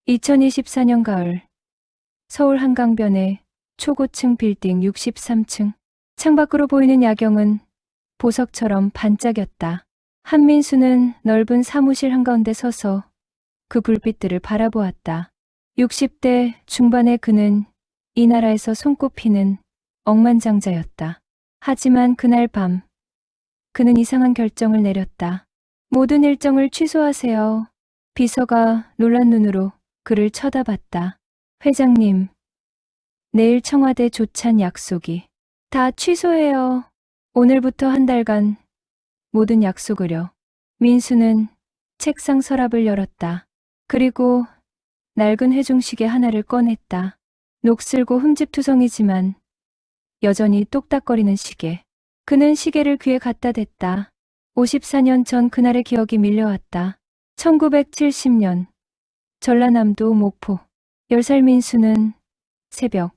2024년 가을 서울 한강변의 초고층 빌딩 63층 창밖으로 보이는 야경은 보석처럼 반짝였다. 한민수는 넓은 사무실 한가운데 서서 그 불빛들을 바라보았다. 60대 중반의 그는 이 나라에서 손꼽히는 억만장자였다. 하지만 그날 밤 그는 이상한 결정을 내렸다. 모든 일정을 취소하세요. 비서가 놀란 눈으로 그를 쳐다봤다. 회장님, 내일 청와대 조찬 약속이 다 취소해요. 오늘부터 한 달간 모든 약속을요. 민수는 책상 서랍을 열었다. 그리고 낡은 회중시계 하나를 꺼냈다. 녹슬고 흠집투성이지만 여전히 똑딱거리는 시계. 그는 시계를 귀에 갖다 댔다. 54년 전 그날의 기억이 밀려왔다. 1970년 전라남도 목포. 10살 민수는 새벽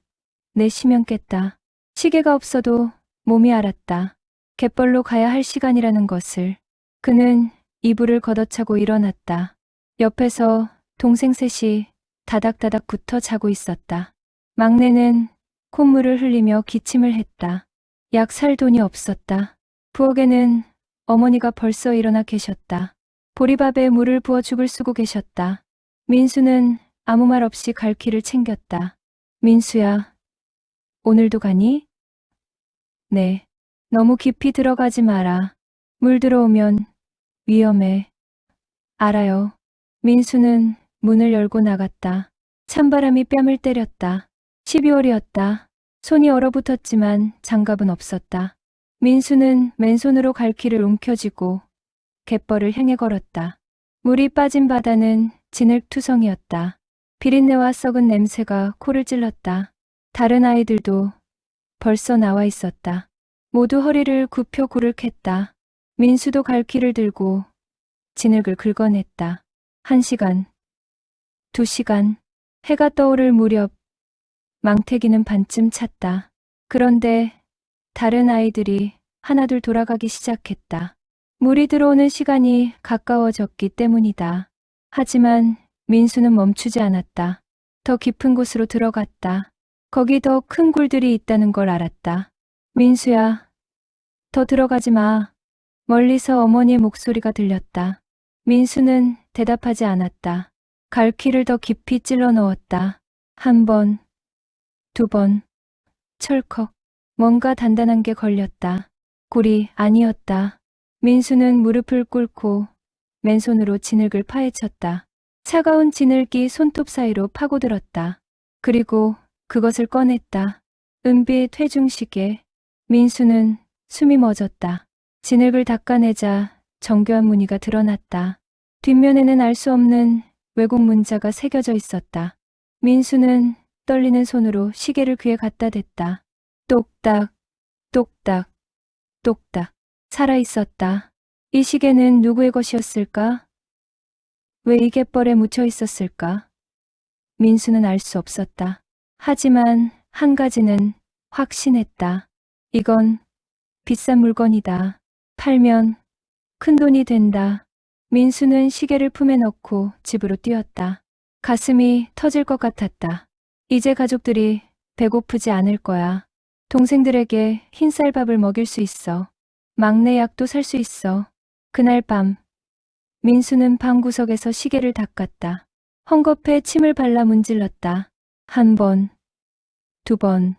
4시면 깼다. 시계가 없어도 몸이 알았다. 갯벌로 가야 할 시간이라는 것을. 그는 이불을 걷어차고 일어났다. 옆에서 동생 셋이 다닥다닥 붙어 자고 있었다. 막내는 콧물을 흘리며 기침을 했다. 약 살 돈이 없었다. 부엌에는 어머니가 벌써 일어나 계셨다. 보리밥에 물을 부어 죽을 쓰고 계셨다. 민수는 아무 말 없이 갈퀴를 챙겼다. 민수야, 오늘도 가니? 네. 너무 깊이 들어가지 마라. 물 들어오면 위험해. 알아요. 민수는 문을 열고 나갔다. 찬바람이 뺨을 때렸다. 12월이었다. 손이 얼어붙었지만 장갑은 없었다. 민수는 맨손으로 갈퀴를 움켜쥐고 갯벌을 향해 걸었다. 물이 빠진 바다는 진흙투성이었다. 비린내와 썩은 냄새가 코를 찔렀다. 다른 아이들도 벌써 나와 있었다. 모두 허리를 굽혀 굴을 캤다. 민수도 갈퀴를 들고 진흙을 긁어냈다. 1시간, 2시간, 해가 떠오를 무렵 망태기는 반쯤 찼다. 그런데 다른 아이들이 하나둘 돌아가기 시작했다. 물이 들어오는 시간이 가까워졌기 때문이다. 하지만 민수는 멈추지 않았다. 더 깊은 곳으로 들어갔다. 거기 더 큰 굴들이 있다는 걸 알았다. 민수야, 더 들어가지 마. 멀리서 어머니의 목소리가 들렸다. 민수는 대답하지 않았다. 갈퀴를 더 깊이 찔러 넣었다. 1번, 2번, 철컥. 뭔가 단단한 게 걸렸다. 굴이 아니었다. 민수는 무릎을 꿇고 맨손으로 진흙을 파헤쳤다. 차가운 진흙이 손톱 사이로 파고들었다. 그리고 그것을 꺼냈다. 은빛 회중시계. 민수는 숨이 멎었다. 진흙을 닦아내자 정교한 무늬가 드러났다. 뒷면에는 알 수 없는 외국 문자가 새겨져 있었다. 민수는 떨리는 손으로 시계를 귀에 갖다 댔다. 똑딱, 똑딱, 똑딱. 살아있었다. 이 시계는 누구의 것이었을까? 왜 이 갯벌에 묻혀 있었을까? 민수는 알 수 없었다. 하지만 한 가지는 확신했다. 이건 비싼 물건이다. 팔면 큰 돈이 된다. 민수는 시계를 품에 넣고 집으로 뛰었다. 가슴이 터질 것 같았다. 이제 가족들이 배고프지 않을 거야. 동생들에게 흰쌀밥을 먹일 수 있어. 막내 약도 살 수 있어. 그날 밤 민수는 방구석에서 시계를 닦았다. 헝겊에 침을 발라 문질렀다. 1번, 2번,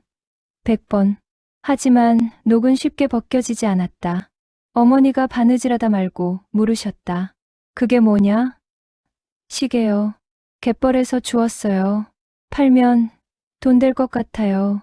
100번. 하지만 녹은 쉽게 벗겨지지 않았다. 어머니가 바느질하다 말고 물으셨다. 그게 뭐냐? 시계요. 갯벌에서 주웠어요. 팔면 돈 될 것 같아요.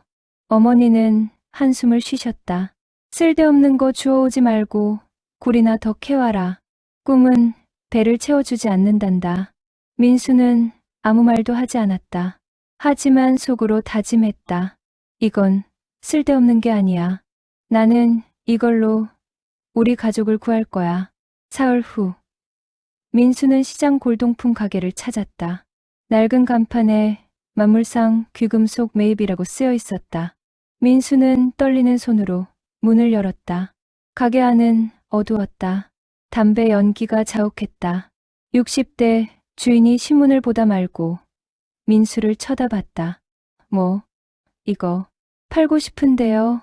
어머니는 한숨을 쉬셨다. 쓸데없는 거 주워오지 말고 굴이나 더 캐와라. 꿈은 배를 채워주지 않는단다. 민수는 아무 말도 하지 않았다. 하지만 속으로 다짐했다. 이건 쓸데없는 게 아니야. 나는 이걸로 우리 가족을 구할 거야. 사흘 후 민수는 시장 골동품 가게를 찾았다. 낡은 간판에 만물상 귀금속 매입이라고 쓰여 있었다. 민수는 떨리는 손으로 문을 열었다. 가게 안은 어두웠다. 담배 연기가 자욱했다. 60대 주인이 신문을 보다 말고 민수를 쳐다봤다. 뭐, 이거 팔고 싶은데요.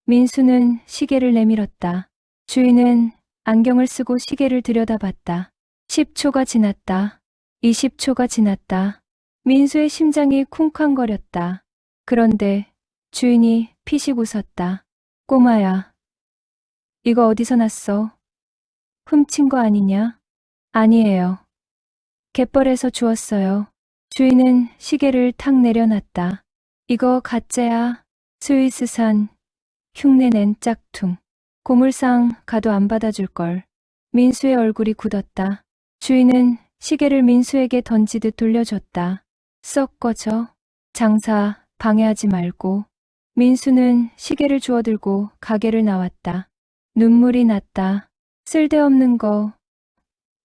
민수는 시계를 내밀었다. 주인은 안경을 쓰고 시계를 들여다봤다. 10초가 지났다. 20초가 지났다. 민수의 심장이 쿵쾅거렸다. 그런데 주인이 피식 웃었다. 꼬마야, 이거 어디서 났어? 훔친 거 아니냐? 아니에요. 갯벌에서 주웠어요. 주인은 시계를 탁 내려놨다. 이거 가짜야. 스위스산 흉내낸 짝퉁. 고물상 가도 안 받아줄걸. 민수의 얼굴이 굳었다. 주인은 시계를 민수에게 던지듯 돌려줬다. 썩 꺼져. 장사 방해하지 말고. 민수는 시계를 주워들고 가게를 나왔다. 눈물이 났다. 쓸데없는 거.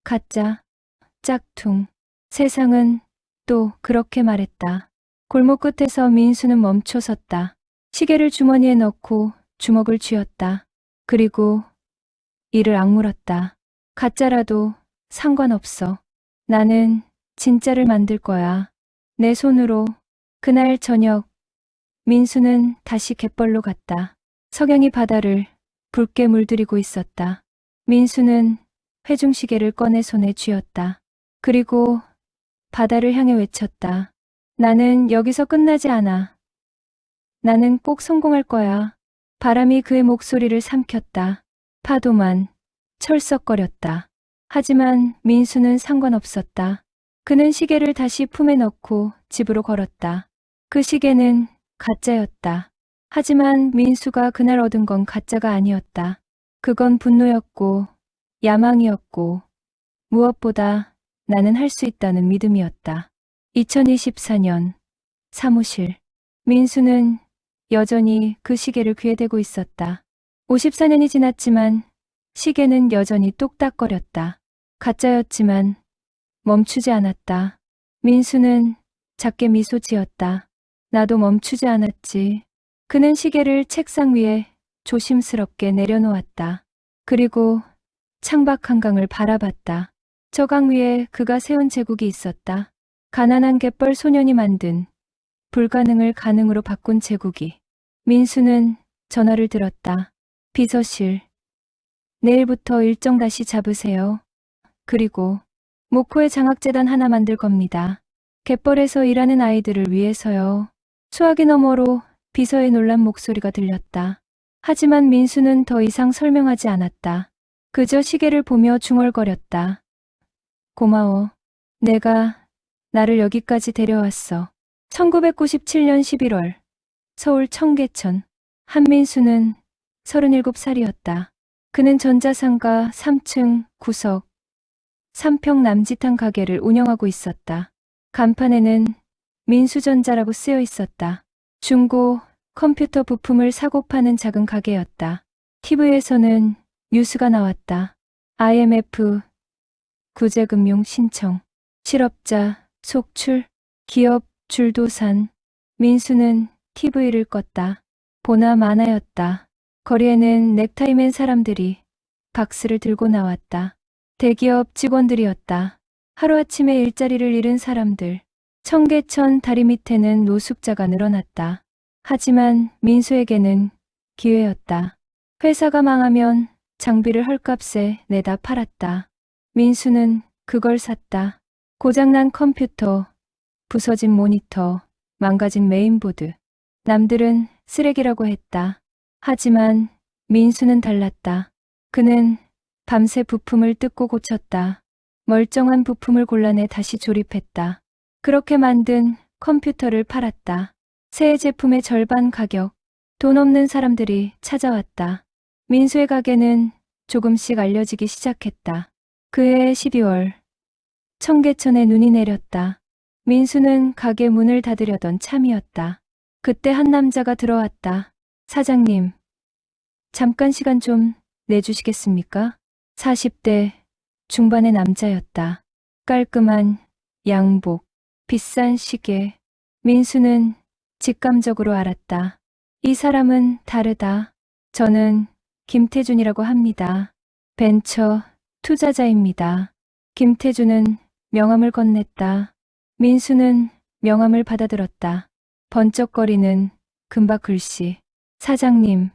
가짜. 짝퉁. 세상은 또 그렇게 말했다. 골목 끝에서 민수는 멈춰섰다. 시계를 주머니에 넣고 주먹을 쥐었다. 그리고 이를 악물었다. 가짜라도 상관없어. 나는 진짜를 만들 거야. 내 손으로. 그날 저녁 민수는 다시 갯벌로 갔다. 석양이 바다를 붉게 물들이고 있었다. 민수는 회중시계를 꺼내 손에 쥐었다. 그리고 바다를 향해 외쳤다. 나는 여기서 끝나지 않아. 나는 꼭 성공할 거야. 바람이 그의 목소리를 삼켰다. 파도만 철썩거렸다. 하지만 민수는 상관없었다. 그는 시계를 다시 품에 넣고 집으로 걸었다. 그 시계는 가짜였다. 하지만 민수가 그날 얻은 건 가짜가 아니었다. 그건 분노였고 야망이었고 무엇보다 나는 할 수 있다는 믿음이었다. 2024년 사무실. 민수는 여전히 그 시계를 귀에 대고 있었다. 54년이 지났지만 시계는 여전히 똑딱거렸다. 가짜였지만 멈추지 않았다. 민수는 작게 미소 지었다. 나도 멈추지 않았지. 그는 시계를 책상 위에 조심스럽게 내려놓았다. 그리고 창밖 한강을 바라봤다. 저 강 위에 그가 세운 제국이 있었다. 가난한 갯벌 소년이 만든 불가능을 가능으로 바꾼 제국이. 민수는 전화를 들었다. 비서실. 내일부터 일정 다시 잡으세요. 그리고 목포에 장학재단 하나 만들 겁니다. 갯벌에서 일하는 아이들을 위해서요. 수화기 너머로 비서의 놀란 목소리가 들렸다. 하지만 민수는 더 이상 설명하지 않았다. 그저 시계를 보며 중얼거렸다. 고마워. 내가 나를 여기까지 데려왔어. 1997년 11월 서울 청계천. 한민수는 37살이었다. 그는 전자상가 3층 구석 3평 남짓한 가게를 운영하고 있었다. 간판에는 민수전자라고 쓰여 있었다. 중고 컴퓨터 부품을 사고 파는 작은 가게였다. TV에서는 뉴스가 나왔다. IMF 구제금융 신청, 실업자 속출, 기업 줄도산. 민수는 TV를 껐다. 보나 마나였다. 거리에는 넥타이 맨 사람들이 박스를 들고 나왔다. 대기업 직원들이었다. 하루아침에 일자리를 잃은 사람들. 청계천 다리 밑에는 노숙자가 늘어났다. 하지만 민수에게는 기회였다. 회사가 망하면 장비를 헐값에 내다 팔았다. 민수는 그걸 샀다. 고장난 컴퓨터, 부서진 모니터, 망가진 메인보드. 남들은 쓰레기라고 했다. 하지만 민수는 달랐다. 그는 밤새 부품을 뜯고 고쳤다. 멀쩡한 부품을 골라내 다시 조립했다. 그렇게 만든 컴퓨터를 팔았다. 새 제품의 절반 가격. 돈 없는 사람들이 찾아왔다. 민수의 가게는 조금씩 알려지기 시작했다. 그해 12월 청계천에 눈이 내렸다. 민수는 가게 문을 닫으려던 참이었다. 그때 한 남자가 들어왔다. 사장님, 잠깐 시간 좀 내주시겠습니까? 40대 중반의 남자였다. 깔끔한 양복, 비싼 시계. 민수는 직감적으로 알았다. 이 사람은 다르다. 저는 김태준이라고 합니다. 벤처 투자자입니다. 김태준은 명함을 건넸다. 민수는 명함을 받아들었다. 번쩍거리는 금박 글씨. 사장님,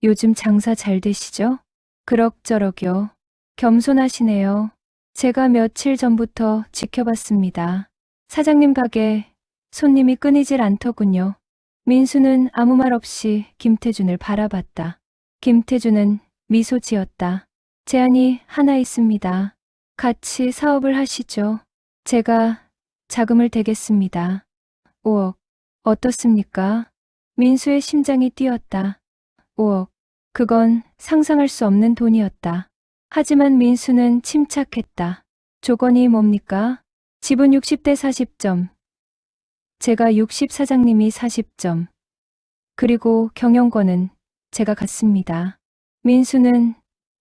요즘 장사 잘 되시죠? 그럭저럭요. 겸손하시네요. 제가 며칠 전부터 지켜봤습니다. 사장님 가게 손님이 끊이질 않더군요. 민수는 아무 말 없이 김태준을 바라봤다. 김태준은 미소 지었다. 제안이 하나 있습니다. 같이 사업을 하시죠. 제가 자금을 대겠습니다. 5억. 어떻습니까? 민수의 심장이 뛰었다. 5억. 그건 상상할 수 없는 돈이었다. 하지만 민수는 침착했다. 조건이 뭡니까? 지분 60대 40점. 제가 60, 사장님이 40점. 그리고 경영권은 제가 갖습니다. 민수는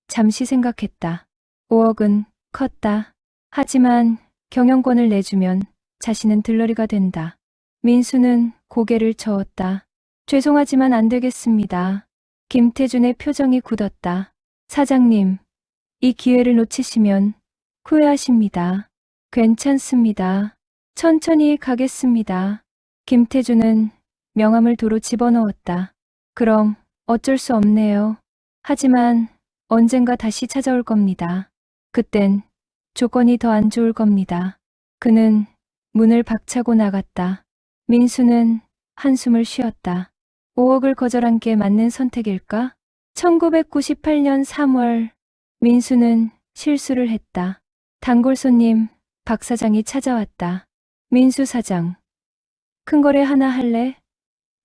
잠시 생각했다. 5억은 컸다. 하지만 경영권을 내주면 자신은 들러리가 된다. 민수는 고개를 저었다. 죄송하지만 안 되겠습니다. 김태준의 표정이 굳었다. 사장님, 이 기회를 놓치시면 후회하십니다. 괜찮습니다. 천천히 가겠습니다. 김태준은 명함을 도로 집어넣었다. 그럼 어쩔 수 없네요. 하지만 언젠가 다시 찾아올 겁니다. 그땐 조건이 더 안 좋을 겁니다. 그는 문을 박차고 나갔다. 민수는 한숨을 쉬었다. 5억을 거절한 게 맞는 선택일까? 1998년 3월 민수는 실수를 했다. 단골 손님 박 사장이 찾아왔다. 민수 사장, 큰 거래 하나 할래?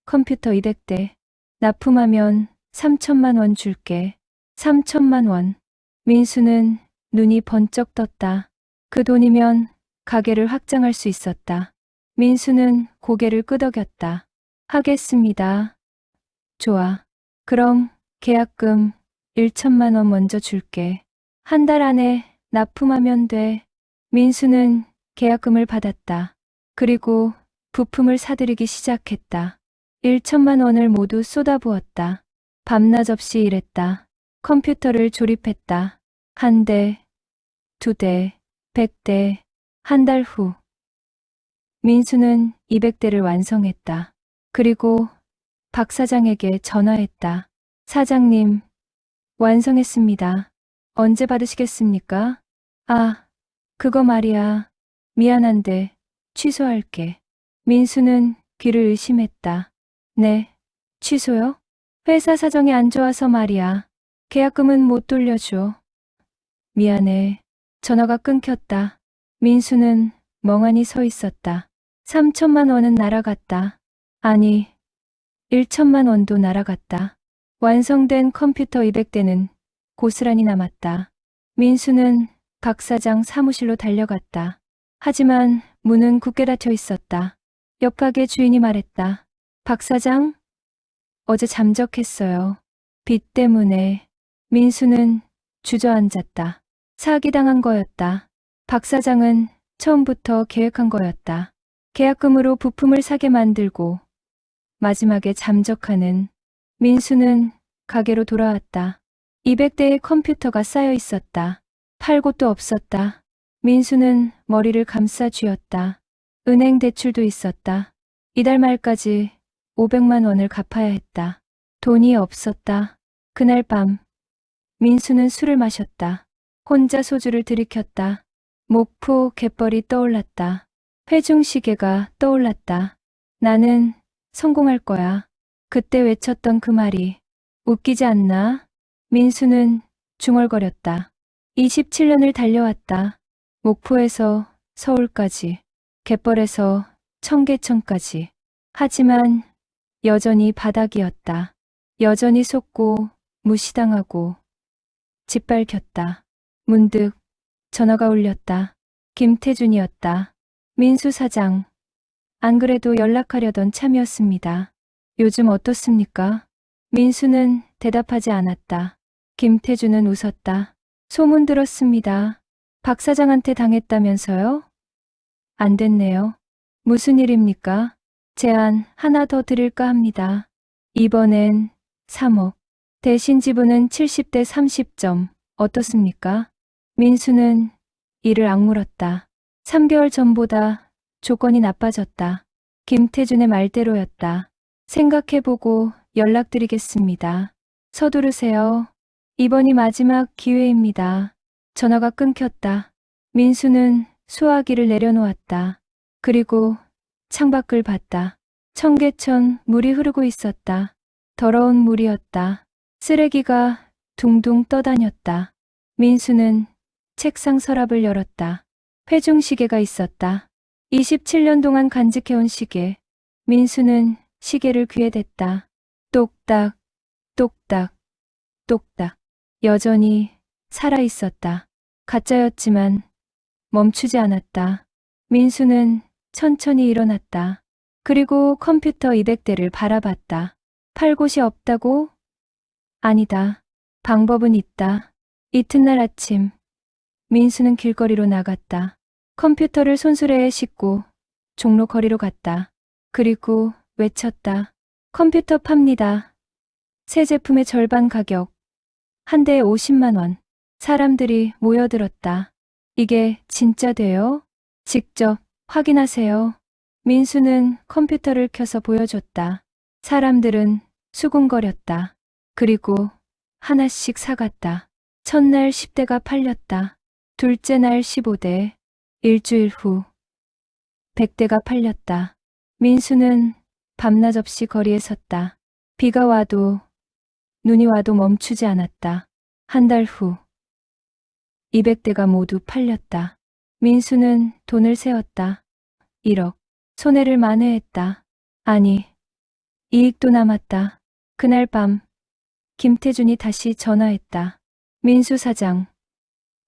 컴퓨터 200대. 납품하면 3천만 원 줄게. 3천만 원. 민수는 눈이 번쩍 떴다. 그 돈이면 가게를 확장할 수 있었다. 민수는 고개를 끄덕였다. 하겠습니다. 좋아. 그럼 계약금 1천만 원 먼저 줄게. 한 달 안에 납품하면 돼. 민수는 계약금을 받았다. 그리고 부품을 사들이기 시작했다. 1천만 원을 모두 쏟아부었다. 밤낮 없이 일했다. 컴퓨터를 조립했다. 1대, 2대, 100대. 한 달 후. 민수는 200대를 완성했다. 그리고 박 사장에게 전화했다. 사장님, 완성했습니다. 언제 받으시겠습니까? 아, 그거 말이야. 미안한데 취소할게. 민수는 귀를 의심했다. 네, 취소요? 회사 사정이 안 좋아서 말이야. 계약금은 못 돌려줘. 미안해. 전화가 끊겼다. 민수는 멍하니 서 있었다. 3천만 원은 날아갔다. 아니, 1천만 원도 날아갔다. 완성된 컴퓨터 200대는 고스란히 남았다. 민수는 박 사장 사무실로 달려갔다. 하지만 문은 굳게 닫혀 있었다. 옆 가게 주인이 말했다. 박 사장? 어제 잠적했어요. 빚 때문에. 민수는 주저앉았다. 사기당한 거였다. 박 사장은 처음부터 계획한 거였다. 계약금으로 부품을 사게 만들고 마지막에 잠적하는. 민수는 가게로 돌아왔다. 200대의 컴퓨터가 쌓여 있었다. 팔 곳도 없었다. 민수는 머리를 감싸 쥐었다. 은행 대출도 있었다. 이달 말까지 500만 원을 갚아야 했다. 돈이 없었다. 그날 밤 민수는 술을 마셨다. 혼자 소주를 들이켰다. 목포 갯벌이 떠올랐다. 회중시계가 떠올랐다. 나는 성공할 거야. 그때 외쳤던 그 말이 웃기지 않나? 민수는 중얼거렸다. 27년을 달려왔다. 목포에서 서울까지, 갯벌에서 청계천까지. 하지만 여전히 바닥이었다. 여전히 속고 무시당하고 짓밟혔다. 문득 전화가 울렸다. 김태준이었다. 민수 사장. 안 그래도 연락하려던 참이었습니다. 요즘 어떻습니까? 민수는 대답하지 않았다. 김태준은 웃었다. 소문 들었습니다. 박 사장한테 당했다면서요? 안 됐네요. 무슨 일입니까? 제안 하나 더 드릴까 합니다. 이번엔 3억. 대신 지분은 70대 30점. 어떻습니까? 민수는 이를 악물었다. 3개월 전보다 조건이 나빠졌다. 김태준의 말대로였다. 생각해보고 연락드리겠습니다. 서두르세요. 이번이 마지막 기회입니다. 전화가 끊겼다. 민수는 수화기를 내려놓았다. 그리고 창밖을 봤다. 청계천 물이 흐르고 있었다. 더러운 물이었다. 쓰레기가 둥둥 떠다녔다. 민수는 책상 서랍을 열었다. 회중시계가 있었다. 27년 동안 간직해온 시계. 민수는 시계를 귀에 댔다. 똑딱, 똑딱, 똑딱. 여전히 살아있었다. 가짜였지만 멈추지 않았다. 민수는 천천히 일어났다. 그리고 컴퓨터 200대를 바라봤다. 팔 곳이 없다고? 아니다. 방법은 있다. 이튿날 아침, 민수는 길거리로 나갔다. 컴퓨터를 손수레에 싣고 종로 거리로 갔다. 그리고 외쳤다. 컴퓨터 팝니다. 새 제품의 절반 가격. 한 대에 50만 원. 사람들이 모여들었다. 이게 진짜 돼요? 직접 확인하세요. 민수는 컴퓨터를 켜서 보여줬다. 사람들은 수군거렸다. 그리고 하나씩 사갔다. 첫날 10대가 팔렸다. 둘째 날 15대. 일주일 후 100대가 팔렸다. 민수는 밤낮 없이 거리에 섰다. 비가 와도 눈이 와도 멈추지 않았다. 한 달 후 200대가 모두 팔렸다. 민수는 돈을 세었다. 1억. 손해를 만회했다. 아니, 이익도 남았다. 그날 밤 김태준이 다시 전화했다. 민수 사장,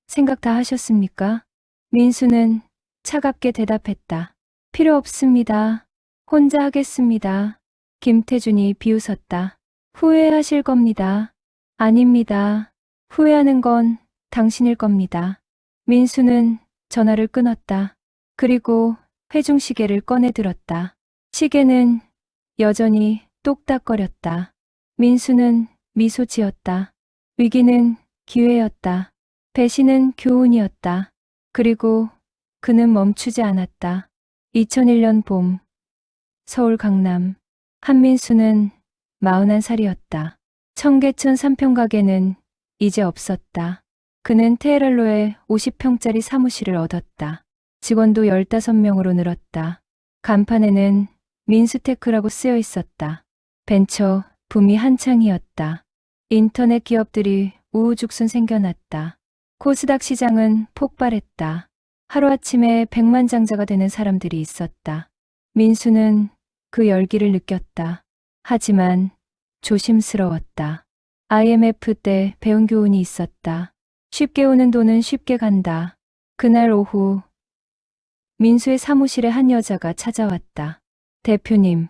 생각 다 하셨습니까? 민수는 차갑게 대답했다. 필요 없습니다. 혼자 하겠습니다. 김태준이 비웃었다. 후회하실 겁니다. 아닙니다. 후회하는 건 당신일 겁니다. 민수는 전화를 끊었다. 그리고 회중시계를 꺼내 들었다. 시계는 여전히 똑딱거렸다. 민수는 미소 지었다. 위기는 기회였다. 배신은 교훈이었다. 그리고 그는 멈추지 않았다. 2001년 봄, 서울 강남. 한민수는 41살이었다. 청계천 3평 가게는 이제 없었다. 그는 테헤랄로에 50평짜리 사무실을 얻었다. 직원도 15명으로 늘었다. 간판에는 민수테크라고 쓰여 있었다. 벤처 붐이 한창이었다. 인터넷 기업들이 우후죽순 생겨났다. 코스닥 시장은 폭발했다. 하루아침에 백만장자가 되는 사람들이 있었다. 민수는 그 열기를 느꼈다. 하지만 조심스러웠다. IMF 때 배운 교훈이 있었다. 쉽게 오는 돈은 쉽게 간다. 그날 오후 민수의 사무실에 한 여자가 찾아왔다. 대표님,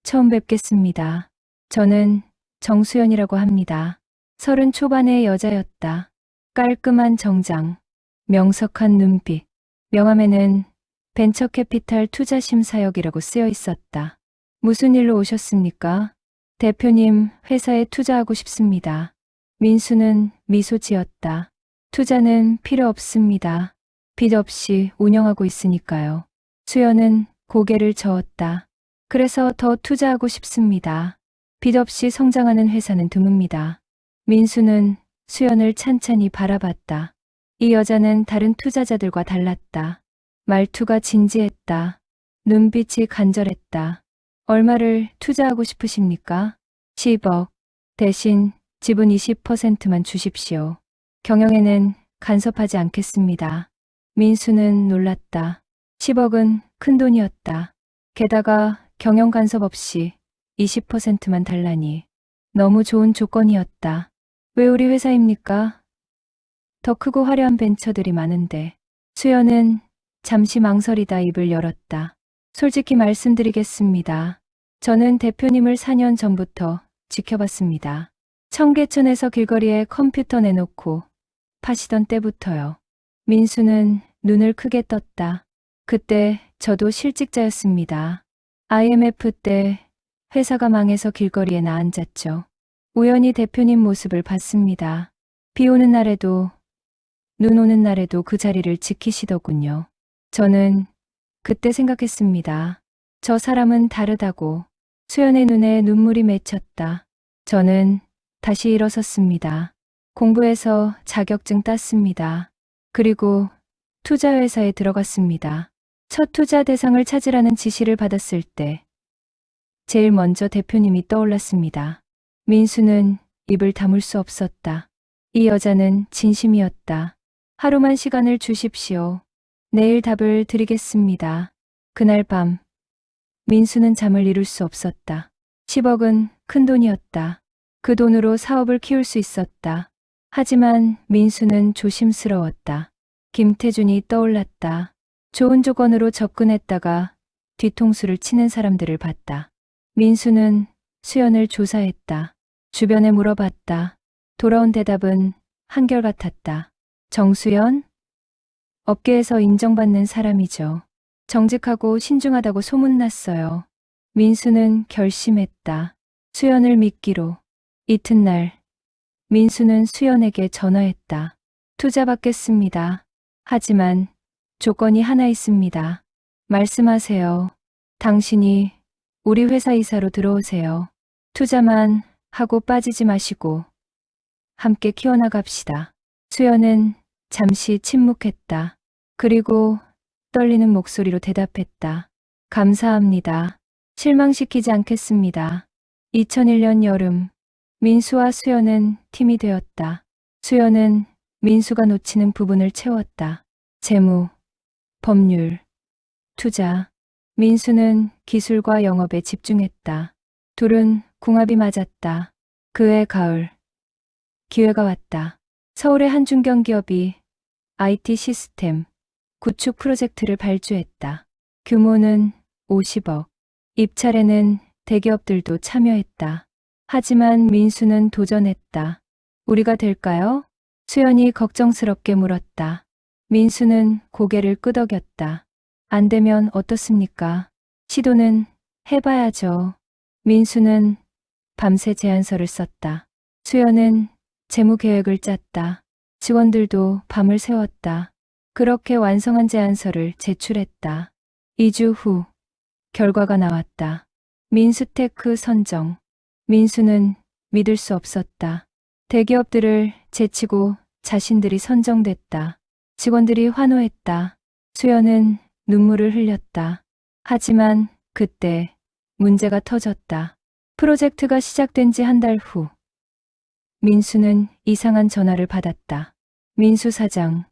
처음 뵙겠습니다. 저는 정수연이라고 합니다. 30 초반의 여자였다. 깔끔한 정장, 명석한 눈빛, 명함에는 벤처캐피탈 투자심사역이라고 쓰여 있었다. 무슨 일로 오셨습니까? 대표님, 회사에 투자하고 싶습니다. 민수는 미소 지었다. 투자는 필요 없습니다. 빚 없이 운영하고 있으니까요. 수연은 고개를 저었다. 그래서 더 투자하고 싶습니다. 빚 없이 성장하는 회사는 드뭅니다. 민수는 수연을 찬찬히 바라봤다. 이 여자는 다른 투자자들과 달랐다. 말투가 진지했다. 눈빛이 간절했다. 얼마를 투자하고 싶으십니까? 10억. 대신 지분 20%만 주십시오. 경영에는 간섭하지 않겠습니다. 민수는 놀랐다. 10억은 큰 돈이었다. 게다가 경영 간섭 없이 20%만 달라니 너무 좋은 조건이었다. 왜 우리 회사입니까? 더 크고 화려한 벤처들이 많은데. 수연은 잠시 망설이다 입을 열었다. 솔직히 말씀드리겠습니다. 저는 대표님을 4년 전부터 지켜봤습니다. 청계천에서 길거리에 컴퓨터 내놓고 파시던 때부터요. 민수는 눈을 크게 떴다. 그때 저도 실직자였습니다. IMF 때 회사가 망해서 길거리에 나앉았죠. 우연히 대표님 모습을 봤습니다. 비 오는 날에도 눈 오는 날에도 그 자리를 지키시더군요. 저는 그때 생각했습니다. 저 사람은 다르다고. 수연의 눈에 눈물이 맺혔다. 저는 다시 일어섰습니다. 공부해서 자격증 땄습니다. 그리고 투자회사에 들어갔습니다. 첫 투자 대상을 찾으라는 지시를 받았을 때 제일 먼저 대표님이 떠올랐습니다. 민수는 입을 다물 수 없었다. 이 여자는 진심이었다. 하루만 시간을 주십시오. 내일 답을 드리겠습니다. 그날 밤 민수는 잠을 이룰 수 없었다. 10억은 큰 돈이었다. 그 돈으로 사업을 키울 수 있었다. 하지만 민수는 조심스러웠다. 김태준이 떠올랐다. 좋은 조건으로 접근했다가 뒤통수를 치는 사람들을 봤다. 민수는 수연을 조사했다. 주변에 물어봤다. 돌아온 대답은 한결같았다. 정수연? 업계에서 인정받는 사람이죠. 정직하고 신중하다고 소문났어요. 민수는 결심했다. 수연을 믿기로. 이튿날 민수는 수연에게 전화했다. 투자 받겠습니다. 하지만 조건이 하나 있습니다. 말씀하세요. 당신이 우리 회사 이사로 들어오세요. 투자만 하고 빠지지 마시고 함께 키워나갑시다. 수연은 잠시 침묵했다. 그리고 떨리는 목소리로 대답했다. 감사합니다. 실망시키지 않겠습니다. 2001년 여름, 민수와 수연은 팀이 되었다. 수연은 민수가 놓치는 부분을 채웠다. 재무, 법률, 투자. 민수는 기술과 영업에 집중했다. 둘은 궁합이 맞았다. 그해 가을, 기회가 왔다. 서울의 한 중견기업이 IT 시스템 구축 프로젝트를 발주했다. 규모는 50억. 입찰에는 대기업들도 참여했다. 하지만 민수는 도전했다. 우리가 될까요? 수연이 걱정스럽게 물었다. 민수는 고개를 끄덕였다. 안 되면 어떻습니까? 시도는 해봐야죠. 민수는 밤새 제안서를 썼다. 수연은 재무 계획을 짰다. 직원들도 밤을 새웠다. 그렇게 완성한 제안서를 제출했다. 2주 후 결과가 나왔다. 민수테크 선정. 민수는 믿을 수 없었다. 대기업들을 제치고 자신들이 선정됐다. 직원들이 환호했다. 수연은 눈물을 흘렸다. 하지만 그때 문제가 터졌다. 프로젝트가 시작된 지 한 달 후 민수는 이상한 전화를 받았다. 민수 사장.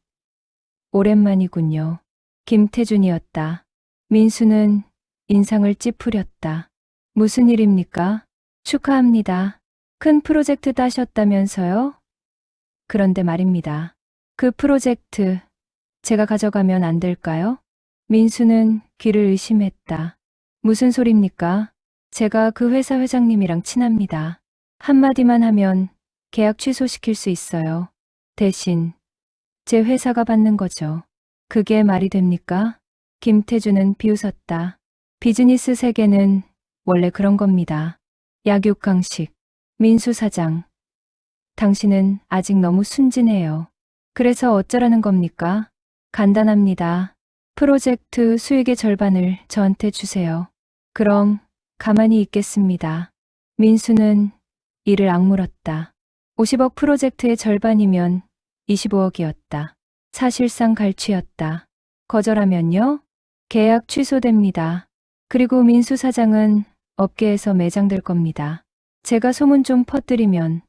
오랜만이군요. 김태준이었다. 민수는 인상을 찌푸렸다. 무슨 일입니까? 축하합니다. 큰 프로젝트 따셨다면서요? 그런데 말입니다. 그 프로젝트 제가 가져가면 안 될까요? 민수는 귀를 의심했다. 무슨 소립니까? 제가 그 회사 회장님이랑 친합니다. 한마디만 하면 계약 취소시킬 수 있어요. 대신 제 회사가 받는 거죠. 그게 말이 됩니까? 김태준은 비웃었다. 비즈니스 세계는 원래 그런 겁니다. 약육강식. 민수 사장. 당신은 아직 너무 순진해요. 그래서 어쩌라는 겁니까? 간단합니다. 프로젝트 수익의 절반을 저한테 주세요. 그럼 가만히 있겠습니다. 민수는 이를 악물었다. 50억 프로젝트의 절반이면 25억이었다. 사실상 갈취였다. 거절하면요? 계약 취소됩니다. 그리고 민수 사장은 업계에서 매장될 겁니다. 제가 소문 좀 퍼뜨리면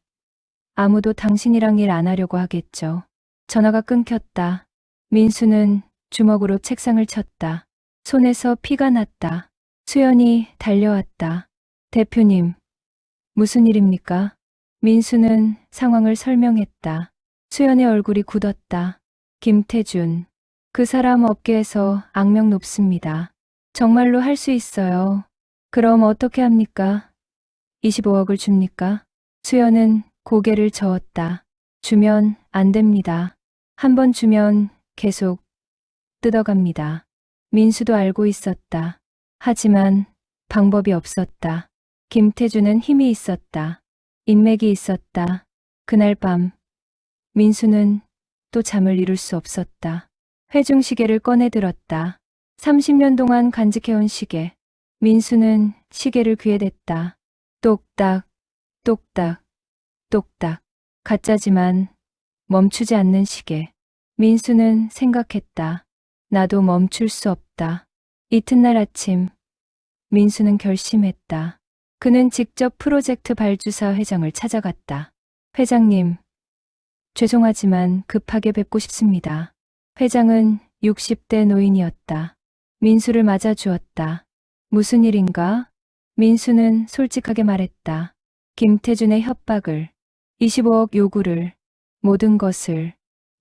아무도 당신이랑 일 안 하려고 하겠죠. 전화가 끊겼다. 민수는 주먹으로 책상을 쳤다. 손에서 피가 났다. 수연이 달려왔다. 대표님, 무슨 일입니까? 민수는 상황을 설명했다. 수연의 얼굴이 굳었다. 김태준, 그 사람 업계에서 악명 높습니다. 정말로 할 수 있어요. 그럼 어떻게 합니까? 25억을 줍니까? 수연은 고개를 저었다. 주면 안 됩니다. 한 번 주면 계속 뜯어갑니다. 민수도 알고 있었다. 하지만 방법이 없었다. 김태준은 힘이 있었다. 인맥이 있었다. 그날 밤 민수는 또 잠을 이룰 수 없었다. 회중시계를 꺼내 들었다. 30년 동안 간직해온 시계. 민수는 시계를 귀에 댔다. 똑딱, 똑딱, 똑딱. 가짜지만 멈추지 않는 시계. 민수는 생각했다. 나도 멈출 수 없다. 이튿날 아침, 민수는 결심했다. 그는 직접 프로젝트 발주사 회장을 찾아갔다. 회장님, 죄송하지만 급하게 뵙고 싶습니다. 회장은 60대 노인이었다. 민수를 맞아주었다. 무슨 일인가? 민수는 솔직하게 말했다. 김태준의 협박을, 25억 요구를, 모든 것을.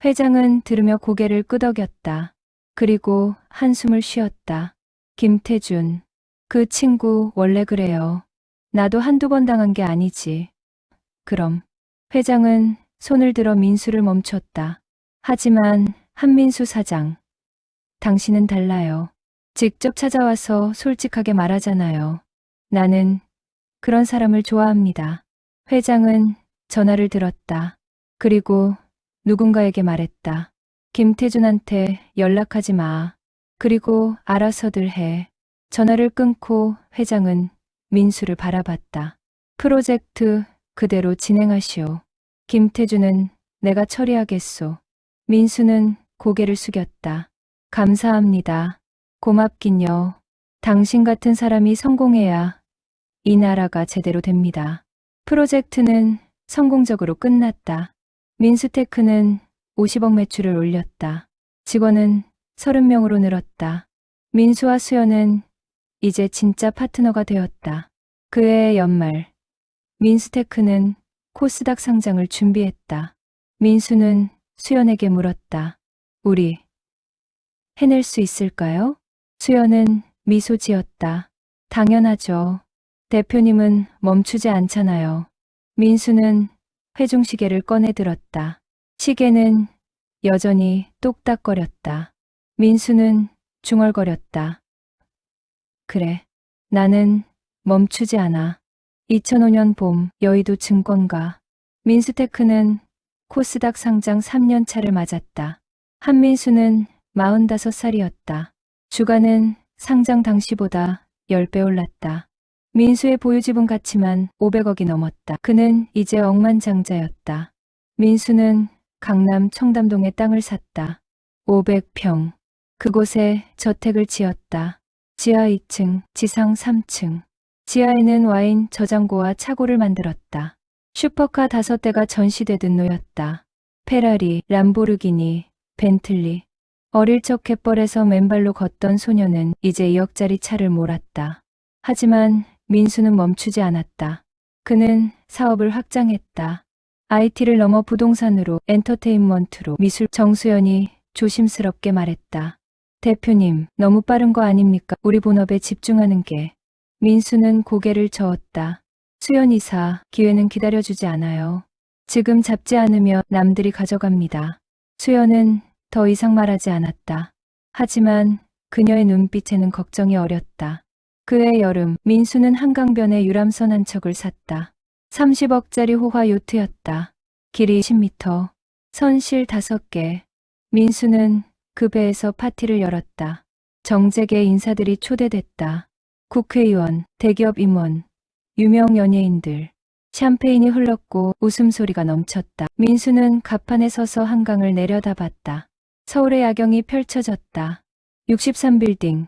회장은 들으며 고개를 끄덕였다. 그리고 한숨을 쉬었다. 김태준, 그 친구 원래 그래요. 나도 한두 번 당한 게 아니지. 그럼. 회장은 손을 들어 민수를 멈췄다. 하지만 한민수 사장, 당신은 달라요. 직접 찾아와서 솔직하게 말하잖아요. 나는 그런 사람을 좋아합니다. 회장은 전화를 들었다. 그리고 누군가에게 말했다. 김태준한테 연락하지 마. 그리고 알아서들 해. 전화를 끊고 회장은 민수를 바라봤다. 프로젝트 그대로 진행하시오. 김태준은 내가 처리하겠소. 민수는 고개를 숙였다. 감사합니다. 고맙긴요. 당신 같은 사람이 성공해야 이 나라가 제대로 됩니다. 프로젝트는 성공적으로 끝났다. 민수테크는 50억 매출을 올렸다. 직원은 30명으로 늘었다. 민수와 수연은 이제 진짜 파트너가 되었다. 그해 연말, 민수테크는 코스닥 상장을 준비했다. 민수는 수연에게 물었다. 우리 해낼 수 있을까요? 수연은 미소 지었다. 당연하죠. 대표님은 멈추지 않잖아요. 민수는 회중시계를 꺼내 들었다. 시계는 여전히 똑딱거렸다. 민수는 중얼거렸다. 그래, 나는 멈추지 않아. 2005년 봄 여의도 증권가. 민수테크는 코스닥 상장 3년 차를 맞았다. 한민수는 45살이었다. 주가는 상장 당시보다 10배 올랐다. 민수의 보유지분 가치만 500억이 넘었다. 그는 이제 억만장자였다. 민수는 강남 청담동에 땅을 샀다. 500평. 그곳에 저택을 지었다. 지하 2층, 지상 3층. 지하에는 와인 저장고와 차고를 만들었다. 슈퍼카 5대가 전시되듯 놓였다. 페라리, 람보르기니, 벤틀리. 어릴 적 갯벌에서 맨발로 걷던 소녀는 이제 2억짜리 차를 몰았다. 하지만 민수는 멈추지 않았다. 그는 사업을 확장했다. IT를 넘어 부동산으로, 엔터테인먼트로, 미술. 정수연이 조심스럽게 말했다. 대표님, 너무 빠른 거 아닙니까? 우리 본업에 집중하는 게. 민수는 고개를 저었다. 수연 이사, 기회는 기다려주지 않아요. 지금 잡지 않으면 남들이 가져갑니다. 수연은 더 이상 말하지 않았다. 하지만 그녀의 눈빛에는 걱정이 어렸다. 그해 여름, 민수는 한강변에 유람선 한 척을 샀다. 30억짜리 호화 요트였다. 길이 10m, 선실 5개. 민수는 그 배에서 파티를 열었다. 정재계 인사들이 초대됐다. 국회의원, 대기업 임원, 유명 연예인들. 샴페인이 흘렀고 웃음소리가 넘쳤다. 민수는 갑판에 서서 한강을 내려다봤다. 서울의 야경이 펼쳐졌다. 63빌딩,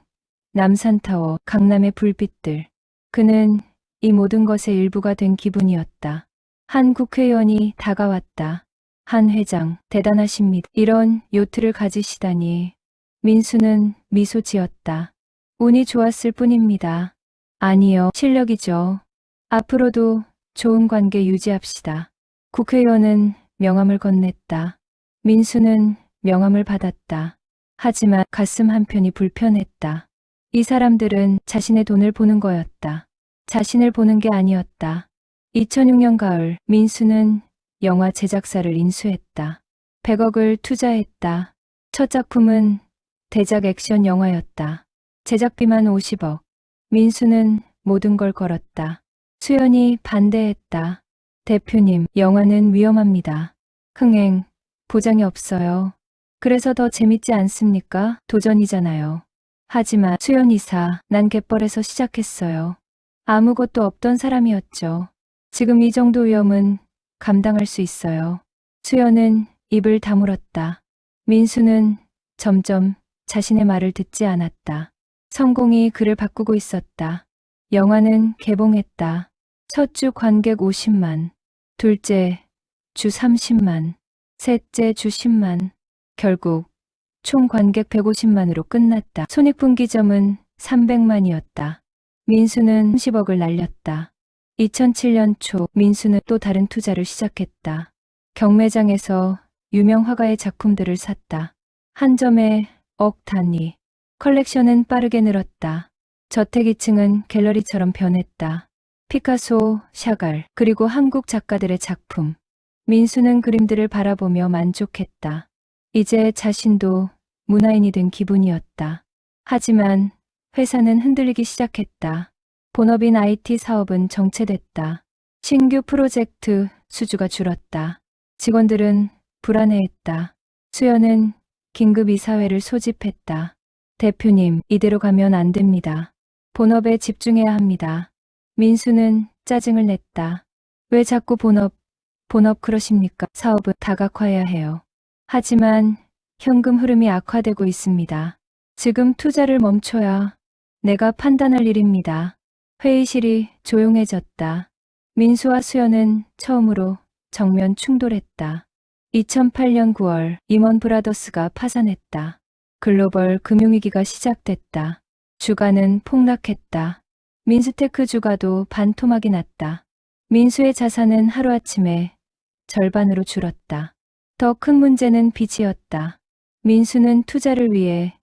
남산타워, 강남의 불빛들. 그는 이 모든 것의 일부가 된 기분이었다. 한 국회의원이 다가왔다. 한 회장, 대단하십니다. 이런 요트를 가지시다니. 민수는 미소 지었다. 운이 좋았을 뿐입니다. 아니요, 실력이죠. 앞으로도 좋은 관계 유지합시다. 국회의원은 명함을 건넸다. 민수는 명함을 받았다. 하지만 가슴 한편이 불편했다. 이 사람들은 자신의 돈을 보는 거였다. 자신을 보는 게 아니었다. 2006년 가을, 민수는 영화 제작사를 인수했다. 100억을 투자했다. 첫 작품은 대작 액션 영화였다. 제작비만 50억. 민수는 모든 걸 걸었다. 수연이 반대했다. 대표님, 영화는 위험합니다. 흥행, 보장이 없어요. 그래서 더 재밌지 않습니까? 도전이잖아요. 하지만 수연 이사, 난 갯벌에서 시작했어요. 아무것도 없던 사람이었죠. 지금 이 정도 위험은 감당할 수 있어요. 수연은 입을 다물었다. 민수는 점점 자신의 말을 듣지 않았다. 성공이 그를 바꾸고 있었다. 영화는 개봉했다. 첫 주 관객 50만, 둘째 주 30만, 셋째 주 10만, 결국 총 관객 150만으로 끝났다. 손익분기점은 300만이었다. 민수는 30억을 날렸다. 2007년 초 민수는 또 다른 투자를 시작했다. 경매장에서 유명 화가의 작품들을 샀다. 한 점에 억 단위. 컬렉션은 빠르게 늘었다. 저택 2층은 갤러리처럼 변했다. 피카소, 샤갈, 그리고 한국 작가들의 작품. 민수는 그림들을 바라보며 만족했다. 이제 자신도 문화인이 된 기분이었다. 하지만 회사는 흔들리기 시작했다. 본업인 IT 사업은 정체됐다. 신규 프로젝트 수주가 줄었다. 직원들은 불안해했다. 수연은 긴급 이사회를 소집했다. 대표님, 이대로 가면 안 됩니다. 본업에 집중해야 합니다. 민수는 짜증을 냈다. 왜 자꾸 본업 그러십니까? 사업은 다각화해야 해요. 하지만 현금 흐름이 악화되고 있습니다. 지금 투자를 멈춰야 내가 판단할 일입니다. 회의실이 조용해졌다. 민수와 수연은 처음으로 정면 충돌했다. 2008년 9월 임원 브라더스가 파산했다. 글로벌 금융위기가 시작됐다. 주가는 폭락했다. 민스테크 주가도 반토막이 났다. 민수의 자산은 하루아침에 절반으로 줄었다. 더 큰 문제는 빚이었다. 민수는 투자를 위해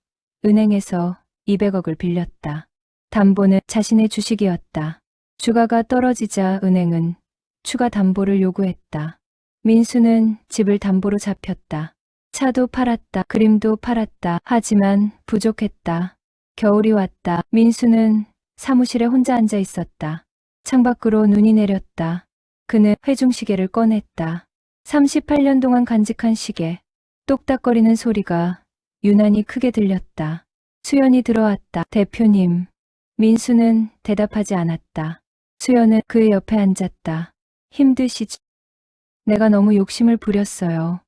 은행에서 200억을 빌렸다. 담보는 자신의 주식이었다. 주가가 떨어지자 은행은 추가 담보를 요구했다. 민수는 집을 담보로 잡혔다. 차도 팔았다. 그림도 팔았다. 하지만 부족했다. 겨울이 왔다. 민수는 사무실에 혼자 앉아 있었다. 창밖으로 눈이 내렸다. 그는 회중시계를 꺼냈다. 38년 동안 간직한 시계. 똑딱거리는 소리가 유난히 크게 들렸다. 수연이 들어왔다. 대표님. 민수는 대답하지 않았다. 수연은 그의 옆에 앉았다. 힘드시죠? 내가 너무 욕심을 부렸어요.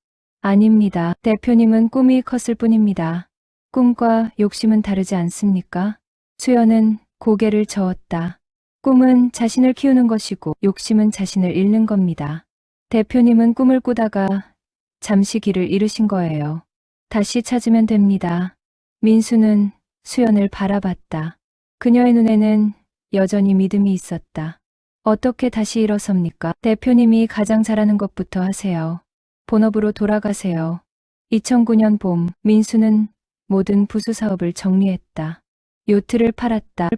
아닙니다. 대표님은 꿈이 컸을 뿐입니다. 꿈과 욕심은 다르지 않습니까? 수연은 고개를 저었다. 꿈은 자신을 키우는 것이고 욕심은 자신을 잃는 겁니다. 대표님은 꿈을 꾸다가 잠시 길을 잃으신 거예요. 다시 찾으면 됩니다. 민수는 수연을 바라봤다. 그녀의 눈에는 여전히 믿음이 있었다. 어떻게 다시 일어섭니까? 대표님이 가장 잘하는 것부터 하세요. 본업으로 돌아가세요. 2009년 봄, 민수는 모든 부수 사업을 정리했다. 요트를 팔았다.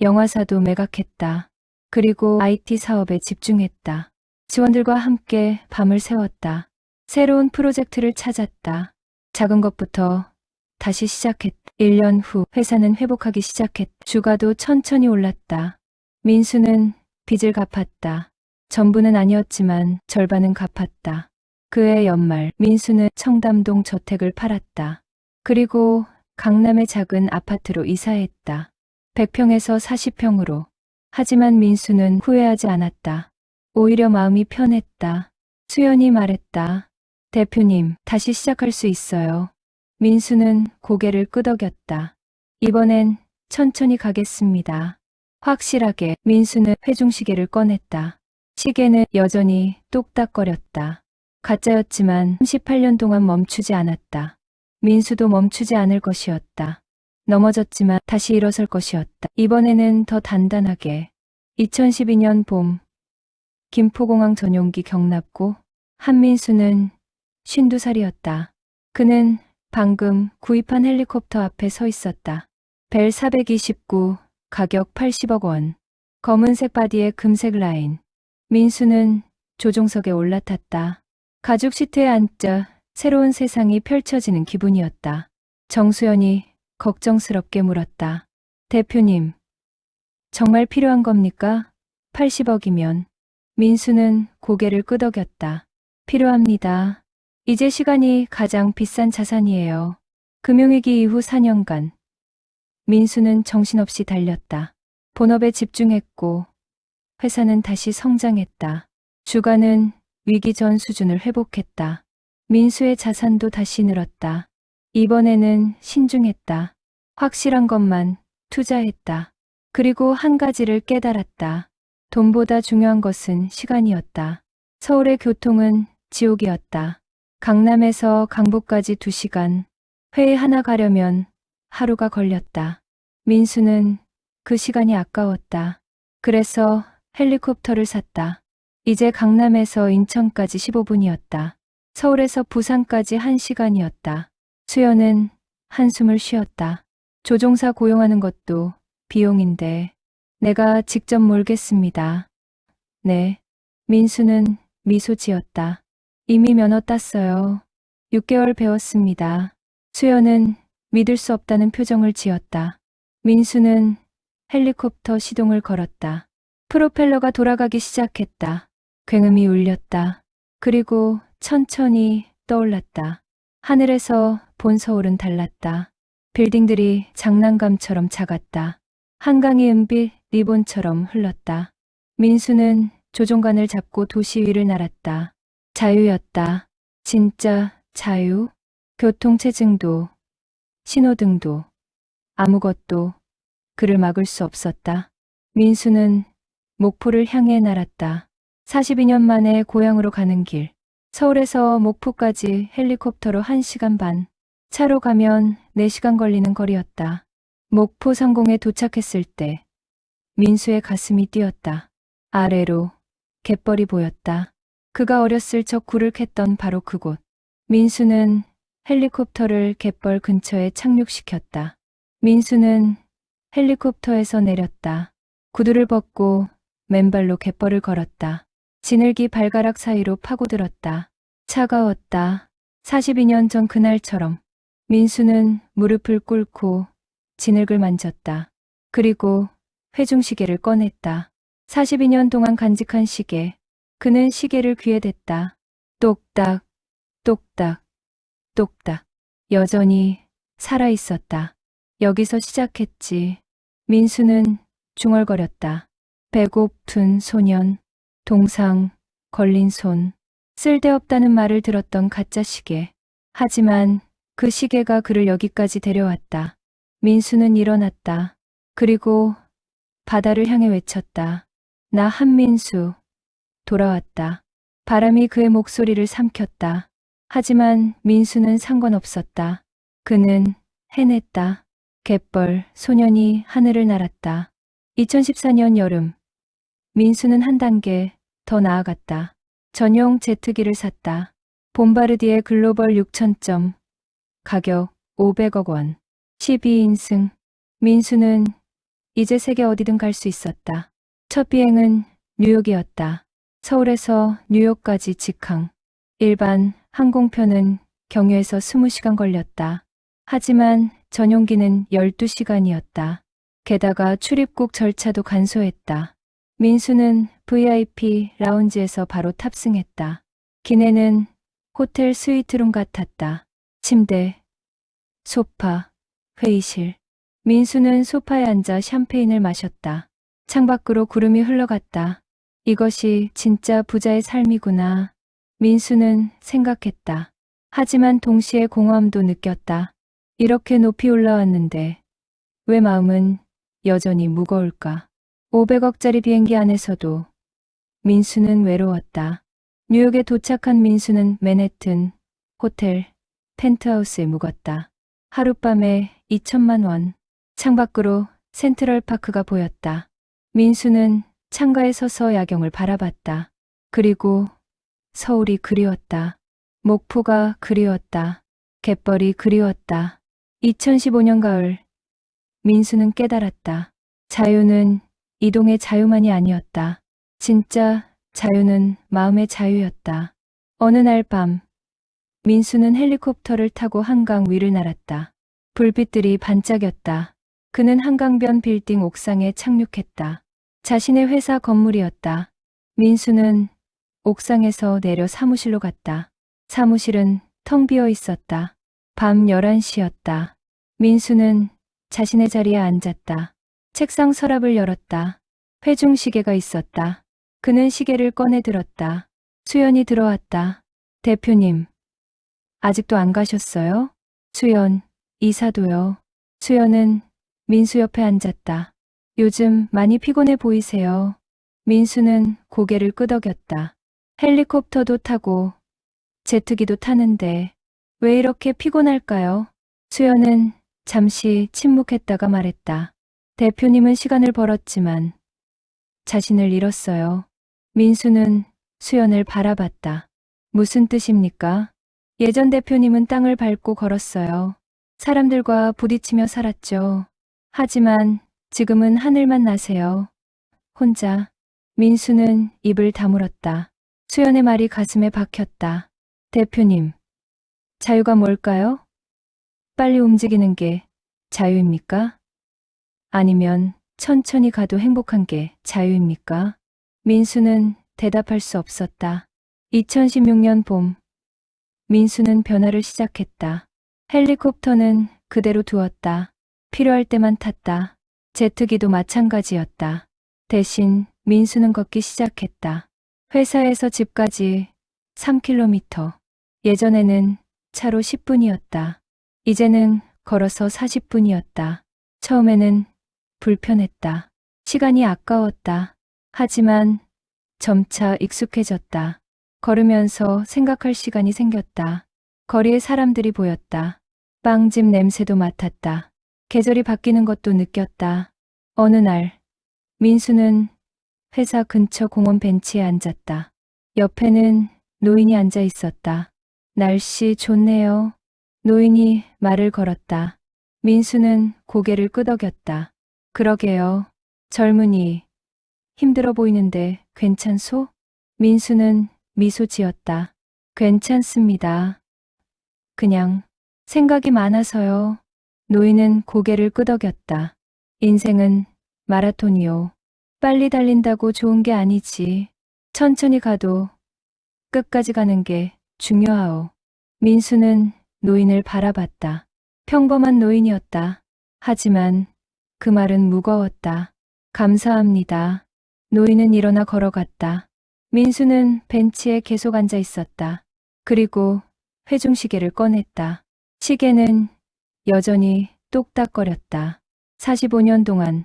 영화사도 매각했다. 그리고 IT 사업에 집중했다. 지원들과 함께 밤을 새웠다. 새로운 프로젝트를 찾았다. 작은 것부터 다시 시작했다. 1년 후 회사는 회복하기 시작했다. 주가도 천천히 올랐다. 민수는 빚을 갚았다. 전부는 아니었지만 절반은 갚았다. 그해 연말 민수는 청담동 저택을 팔았다. 그리고 강남의 작은 아파트로 이사했다. 100평에서 40평으로. 하지만 민수는 후회하지 않았다. 오히려 마음이 편했다. 수연이 말했다. 대표님, 다시 시작할 수 있어요. 민수는 고개를 끄덕였다. 이번엔 천천히 가겠습니다. 확실하게. 민수는 회중시계를 꺼냈다. 시계는 여전히 똑딱거렸다. 가짜였지만 38년 동안 멈추지 않았다. 민수도 멈추지 않을 것이었다. 넘어졌지만 다시 일어설 것이었다. 이번에는 더 단단하게. 2012년 봄, 김포공항 전용기 경납고 한민수는 52살이었다. 그는 방금 구입한 헬리콥터 앞에 서 있었다. 벨 429, 가격 80억 원. 검은색 바디에 금색 라인. 민수는 조종석에 올라탔다. 가죽 시트에 앉자 새로운 세상이 펼쳐지는 기분이었다. 정수연이 걱정스럽게 물었다. 대표님, 정말 필요한 겁니까? 80억이면. 민수는 고개를 끄덕였다. 필요합니다. 이제 시간이 가장 비싼 자산이에요. 금융위기 이후 4년간 민수는 정신없이 달렸다. 본업에 집중했고 회사는 다시 성장했다. 주가는 위기 전 수준을 회복했다. 민수의 자산도 다시 늘었다. 이번에는 신중했다. 확실한 것만 투자했다. 그리고 한 가지를 깨달았다. 돈보다 중요한 것은 시간이었다. 서울의 교통은 지옥이었다. 강남에서 강북까지 2시간, 회의 하나 가려면 하루가 걸렸다. 민수는 그 시간이 아까웠다. 그래서 헬리콥터를 샀다. 이제 강남에서 인천까지 15분이었다. 서울에서 부산까지 1시간이었다. 수연은 한숨을 쉬었다. 조종사 고용하는 것도 비용인데 내가 직접 몰겠습니다. 네. 민수는 미소 지었다. 이미 면허 땄어요. 6개월 배웠습니다. 수연은 믿을 수 없다는 표정을 지었다. 민수는 헬리콥터 시동을 걸었다. 프로펠러가 돌아가기 시작했다. 굉음이 울렸다. 그리고 천천히 떠올랐다. 하늘에서 본 서울은 달랐다. 빌딩들이 장난감처럼 작았다. 한강이 은빛 리본처럼 흘렀다. 민수는 조종관을 잡고 도시 위를 날았다. 자유였다. 진짜 자유? 교통체증도, 신호등도, 아무것도 그를 막을 수 없었다. 민수는 목포를 향해 날았다. 42년 만에 고향으로 가는 길. 서울에서 목포까지 헬리콥터로 1시간 반, 차로 가면 4시간 걸리는 거리였다. 목포 상공에 도착했을 때 민수의 가슴이 뛰었다. 아래로 갯벌이 보였다. 그가 어렸을 적 굴을 캤던 바로 그곳. 민수는 헬리콥터를 갯벌 근처에 착륙시켰다. 민수는 헬리콥터에서 내렸다. 구두를 벗고 맨발로 갯벌을 걸었다. 지늘기 발가락 사이로 파고들었다. 차가웠다. 42년 전 그날처럼. 민수는 무릎을 꿇고 진흙을 만졌다. 그리고 회중시계를 꺼냈다. 42년 동안 간직한 시계. 그는 시계를 귀에 댔다. 똑딱, 똑딱, 똑딱. 여전히 살아있었다. 여기서 시작했지. 민수는 중얼거렸다. 배고픈 소년, 동상, 걸린 손. 쓸데없다는 말을 들었던 가짜 시계. 하지만 그 시계가 그를 여기까지 데려왔다. 민수는 일어났다. 그리고 바다를 향해 외쳤다. 나 한민수. 돌아왔다. 바람이 그의 목소리를 삼켰다. 하지만 민수는 상관없었다. 그는 해냈다. 갯벌, 소년이 하늘을 날았다. 2014년 여름. 민수는 한 단계 더 나아갔다. 전용 제트기를 샀다. 봄바르디에 글로벌 6000점. 가격 500억 원. 12인승. 민수는 이제 세계 어디든 갈 수 있었다. 첫 비행은 뉴욕이었다. 서울에서 뉴욕까지 직항. 일반 항공편은 경유해서 20시간 걸렸다. 하지만 전용기는 12시간이었다. 게다가 출입국 절차도 간소했다. 민수는 VIP 라운지에서 바로 탑승했다. 기내는 호텔 스위트룸 같았다. 침대, 소파, 회의실. 민수는 소파에 앉아 샴페인을 마셨다. 창밖으로 구름이 흘러갔다. 이것이 진짜 부자의 삶이구나. 민수는 생각했다. 하지만 동시에 공허함도 느꼈다. 이렇게 높이 올라왔는데 왜 마음은 여전히 무거울까? 500억짜리 비행기 안에서도 민수는 외로웠다. 뉴욕에 도착한 민수는 맨해튼 호텔 펜트하우스에 묵었다. 하룻밤에 2천만 원. 창밖으로 센트럴파크가 보였다. 민수는 창가에 서서 야경을 바라봤다. 그리고 서울이 그리웠다. 목포가 그리웠다. 갯벌이 그리웠다. 2015년 가을. 민수는 깨달았다. 자유는 이동의 자유만이 아니었다. 진짜 자유는 마음의 자유였다. 어느 날 밤, 민수는 헬리콥터를 타고 한강 위를 날았다. 불빛들이 반짝였다. 그는 한강변 빌딩 옥상에 착륙했다. 자신의 회사 건물이었다. 민수는 옥상에서 내려 사무실로 갔다. 사무실은 텅 비어 있었다. 밤 11시였다. 민수는 자신의 자리에 앉았다. 책상 서랍을 열었다. 회중 시계가 있었다. 그는 시계를 꺼내 들었다. 수연이 들어왔다. 대표님, 아직도 안 가셨어요? 수연, 이사도요. 수연은 민수 옆에 앉았다. 요즘 많이 피곤해 보이세요. 민수는 고개를 끄덕였다. 헬리콥터도 타고 제트기도 타는데 왜 이렇게 피곤할까요? 수연은 잠시 침묵했다가 말했다. 대표님은 시간을 벌었지만 자신을 잃었어요. 민수는 수연을 바라봤다. 무슨 뜻입니까? 예전 대표님은 땅을 밟고 걸었어요. 사람들과 부딪히며 살았죠. 하지만 지금은 하늘만 나세요. 혼자. 민수는 입을 다물었다. 수연의 말이 가슴에 박혔다. 대표님, 자유가 뭘까요? 빨리 움직이는 게 자유입니까? 아니면 천천히 가도 행복한 게 자유입니까? 민수는 대답할 수 없었다. 2016년 봄, 민수는 변화를 시작했다. 헬리콥터는 그대로 두었다. 필요할 때만 탔다. 제트기도 마찬가지였다. 대신 민수는 걷기 시작했다. 회사에서 집까지 3km. 예전에는 차로 10분이었다. 이제는 걸어서 40분이었다. 처음에는 불편했다. 시간이 아까웠다. 하지만 점차 익숙해졌다. 걸으면서 생각할 시간이 생겼다. 거리에 사람들이 보였다. 빵집 냄새도 맡았다. 계절이 바뀌는 것도 느꼈다. 어느 날, 민수는 회사 근처 공원 벤치에 앉았다. 옆에는 노인이 앉아 있었다. 날씨 좋네요. 노인이 말을 걸었다. 민수는 고개를 끄덕였다. 그러게요. 젊은이. 힘들어 보이는데 괜찮소? 민수는 미소 지었다. 괜찮습니다. 그냥 생각이 많아서요. 노인은 고개를 끄덕였다. 인생은 마라톤이요. 빨리 달린다고 좋은 게 아니지. 천천히 가도 끝까지 가는 게 중요하오. 민수는 노인을 바라봤다. 평범한 노인이었다. 하지만 그 말은 무거웠다. 감사합니다. 노인은 일어나 걸어갔다. 민수는 벤치에 계속 앉아 있었다. 그리고 회중시계를 꺼냈다. 시계는 여전히 똑딱거렸다. 45년 동안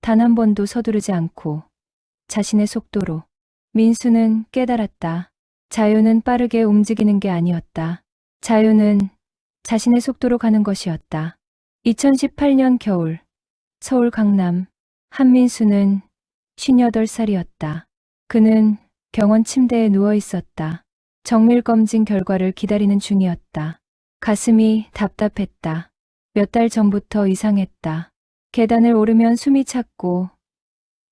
단 한 번도 서두르지 않고 자신의 속도로. 민수는 깨달았다. 자유는 빠르게 움직이는 게 아니었다. 자유는 자신의 속도로 가는 것이었다. 2018년 겨울, 서울 강남. 한민수는 58살이었다. 그는 병원 침대에 누워 있었다. 정밀검진 결과를 기다리는 중이었다. 가슴이 답답했다. 몇 달 전부터 이상했다. 계단을 오르면 숨이 찼고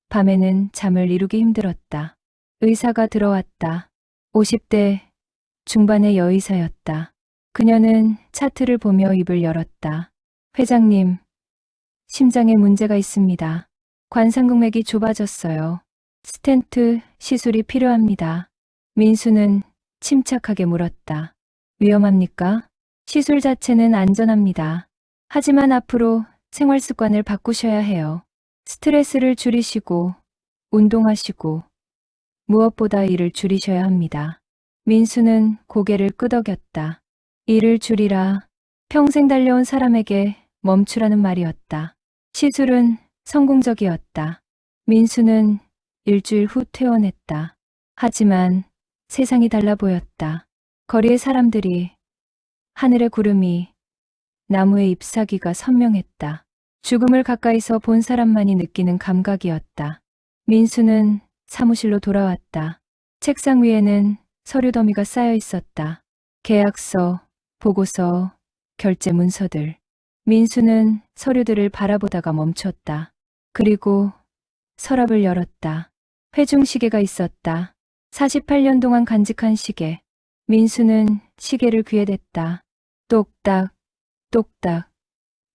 밤에는 잠을 이루기 힘들었다. 의사가 들어왔다. 50대 중반의 여의사였다. 그녀는 차트를 보며 입을 열었다. 회장님, 심장에 문제가 있습니다. 관상동맥이 좁아졌어요. 스텐트 시술이 필요합니다. 민수는 침착하게 물었다. 위험합니까? 시술 자체는 안전합니다. 하지만 앞으로 생활 습관을 바꾸셔야 해요. 스트레스를 줄이시고 운동하시고 무엇보다 일을 줄이셔야 합니다. 민수는 고개를 끄덕였다. 일을 줄이라. 평생 달려온 사람에게 멈추라는 말이었다. 시술은 성공적이었다. 민수는 일주일 후 퇴원했다. 하지만 세상이 달라 보였다. 거리의 사람들이, 하늘의 구름이, 나무의 잎사귀가 선명했다. 죽음을 가까이서 본 사람만이 느끼는 감각이었다. 민수는 사무실로 돌아왔다. 책상 위에는 서류 더미가 쌓여 있었다. 계약서, 보고서, 결제 문서들. 민수는 서류들을 바라보다가 멈췄다. 그리고 서랍을 열었다. 회중시계가 있었다. 48년 동안 간직한 시계. 민수는 시계를 귀에 댔다. 똑딱, 똑딱,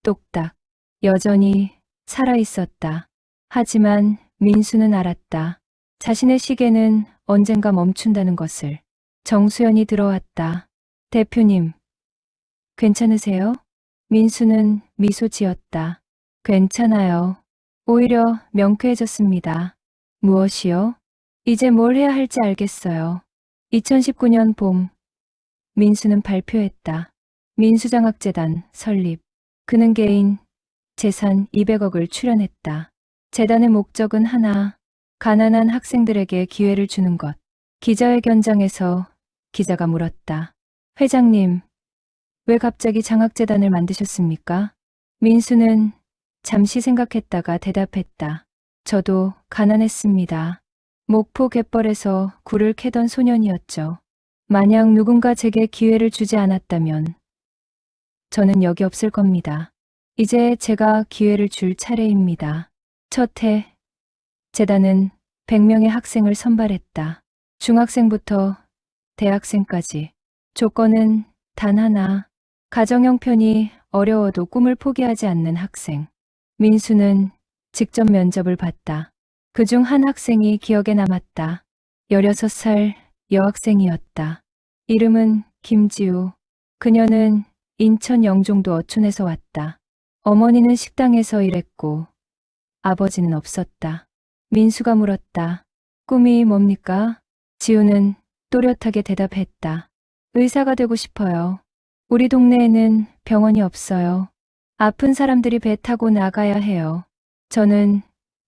똑딱. 여전히 살아있었다. 하지만 민수는 알았다. 자신의 시계는 언젠가 멈춘다는 것을. 정수연이 들어왔다. 대표님, 괜찮으세요? 민수는 미소 지었다. 괜찮아요. 오히려 명쾌해졌습니다. 무엇이요? 이제 뭘 해야 할지 알겠어요. 2019년 봄, 민수는 발표했다. 민수장학재단 설립. 그는 개인 재산 200억을 출연했다. 재단의 목적은 하나, 가난한 학생들에게 기회를 주는 것. 기자회견장에서 기자가 물었다. 회장님, 왜 갑자기 장학재단을 만드셨습니까? 민수는 잠시 생각했다가 대답했다. 저도 가난했습니다. 목포 갯벌에서 굴을 캐던 소년이었죠. 만약 누군가 제게 기회를 주지 않았다면 저는 여기 없을 겁니다. 이제 제가 기회를 줄 차례입니다. 첫 해, 재단은 100명의 학생을 선발했다. 중학생부터 대학생까지. 조건은 단 하나, 가정 형편이 어려워도 꿈을 포기하지 않는 학생. 민수는 직접 면접을 봤다. 그중 한 학생이 기억에 남았다. 16살 여학생이었다. 이름은 김지우. 그녀는 인천 영종도 어촌에서 왔다. 어머니는 식당에서 일했고 아버지는 없었다. 민수가 물었다. 꿈이 뭡니까? 지우는 또렷하게 대답했다. 의사가 되고 싶어요. 우리 동네에는 병원이 없어요. 아픈 사람들이 배 타고 나가야 해요. 저는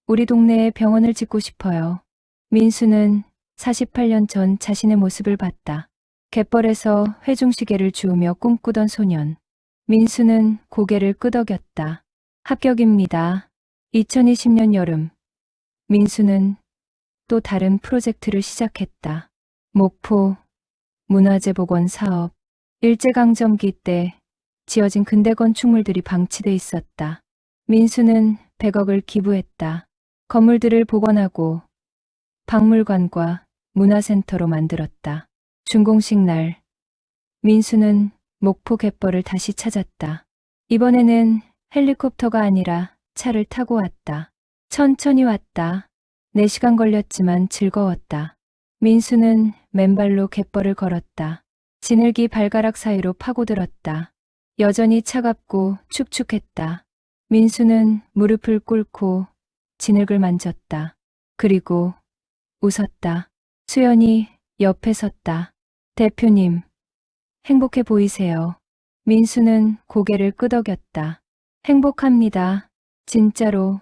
우리 동네에 병원을 짓고 싶어요. 민수는 48년 전 자신의 모습을 봤다. 갯벌에서 회중시계를 주우며 꿈꾸던 소년. 민수는 고개를 끄덕였다. 합격입니다. 2020년 여름. 민수는 또 다른 프로젝트를 시작했다. 목포 문화재 복원 사업. 일제강점기 때 지어진 근대 건축물들이 방치돼 있었다. 민수는 100억을 기부했다. 건물들을 복원하고 박물관과 문화센터로 만들었다. 준공식 날, 민수는 목포 갯벌을 다시 찾았다. 이번에는 헬리콥터가 아니라 차를 타고 왔다. 천천히 왔다. 4시간 걸렸지만 즐거웠다. 민수는 맨발로 갯벌을 걸었다. 진흙이 발가락 사이로 파고들었다. 여전히 차갑고 축축했다. 민수는 무릎을 꿇고 진흙을 만졌다. 그리고 웃었다. 수연이 옆에 섰다. 대표님, 행복해 보이세요. 민수는 고개를 끄덕였다. 행복합니다. 진짜로.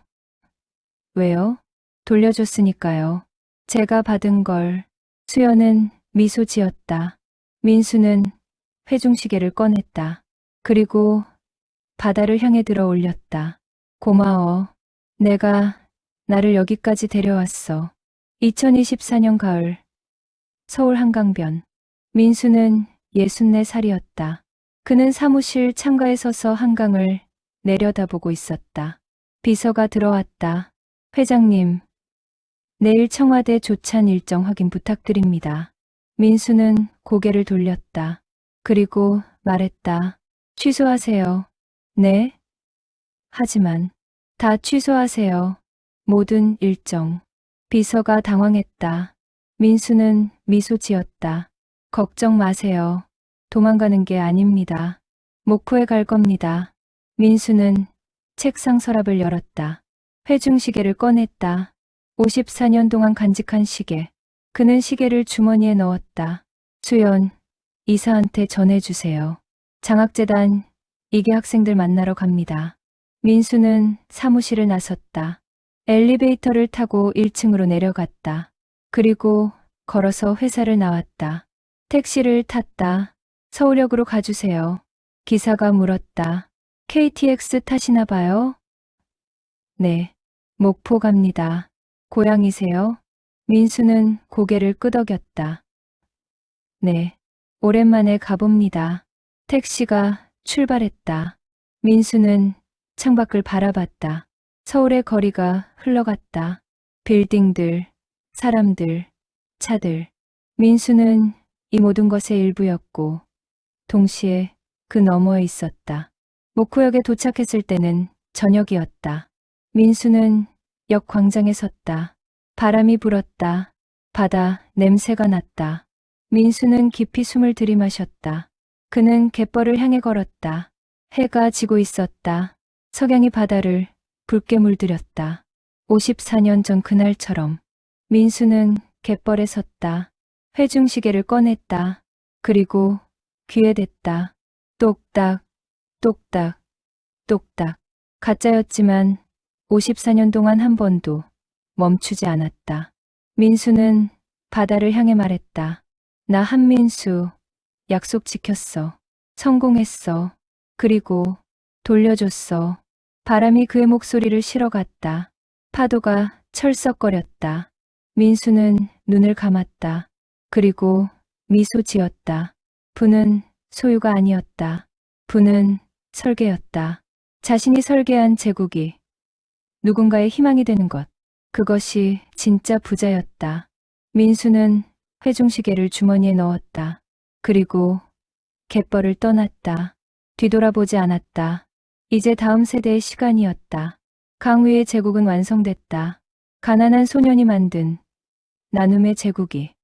왜요? 돌려줬으니까요. 제가 받은 걸. 수연은 미소 지었다. 민수는 회중시계를 꺼냈다. 그리고 바다를 향해 들어 올렸다. 고마워. 내가 나를 여기까지 데려왔어. 2024년 가을. 서울 한강변. 민수는 64살이었다. 그는 사무실 창가에 서서 한강을 내려다보고 있었다. 비서가 들어왔다. 회장님, 내일 청와대 조찬 일정 확인 부탁드립니다. 민수는 고개를 돌렸다. 그리고 말했다. 취소하세요. 네? 하지만 다 취소하세요. 모든 일정. 비서가 당황했다. 민수는 미소 지었다. 걱정 마세요. 도망가는 게 아닙니다. 목포에 갈 겁니다. 민수는 책상 서랍을 열었다. 회중시계를 꺼냈다. 54년 동안 간직한 시계. 그는 시계를 주머니에 넣었다. 수연, 이사한테 전해주세요. 장학재단 2기 학생들 만나러 갑니다. 민수는 사무실을 나섰다. 엘리베이터를 타고 1층으로 내려갔다. 그리고 걸어서 회사를 나왔다. 택시를 탔다. 서울역으로 가주세요. 기사가 물었다. KTX 타시나 봐요? 네. 목포 갑니다. 고향이세요? 민수는 고개를 끄덕였다. 네. 오랜만에 가봅니다. 택시가 출발했다. 민수는 창밖을 바라봤다. 서울의 거리가 흘러갔다. 빌딩들, 사람들, 차들. 민수는 이 모든 것의 일부였고 동시에 그 너머에 있었다. 목포역에 도착했을 때는 저녁이었다. 민수는 역 광장에 섰다. 바람이 불었다. 바다 냄새가 났다. 민수는 깊이 숨을 들이마셨다. 그는 갯벌을 향해 걸었다. 해가 지고 있었다. 석양이 바다를 붉게 물들였다. 54년 전 그날처럼 민수는 갯벌에 섰다. 회중시계를 꺼냈다. 그리고 귀에 댔다. 똑딱, 똑딱, 똑딱. 가짜였지만 54년 동안 한 번도 멈추지 않았다. 민수는 바다를 향해 말했다. 나 한민수, 약속 지켰어. 성공했어. 그리고 돌려줬어. 바람이 그의 목소리를 실어갔다. 파도가 철썩거렸다. 민수는 눈을 감았다. 그리고 미소 지었다. 부는 소유가 아니었다. 부는 설계였다. 자신이 설계한 제국이 누군가의 희망이 되는 것. 그것이 진짜 부자였다. 민수는 회중시계를 주머니에 넣었다. 그리고 갯벌을 떠났다. 뒤돌아보지 않았다. 이제 다음 세대의 시간이었다. 강 위의 제국은 완성됐다. 가난한 소년이 만든 나눔의 제국이.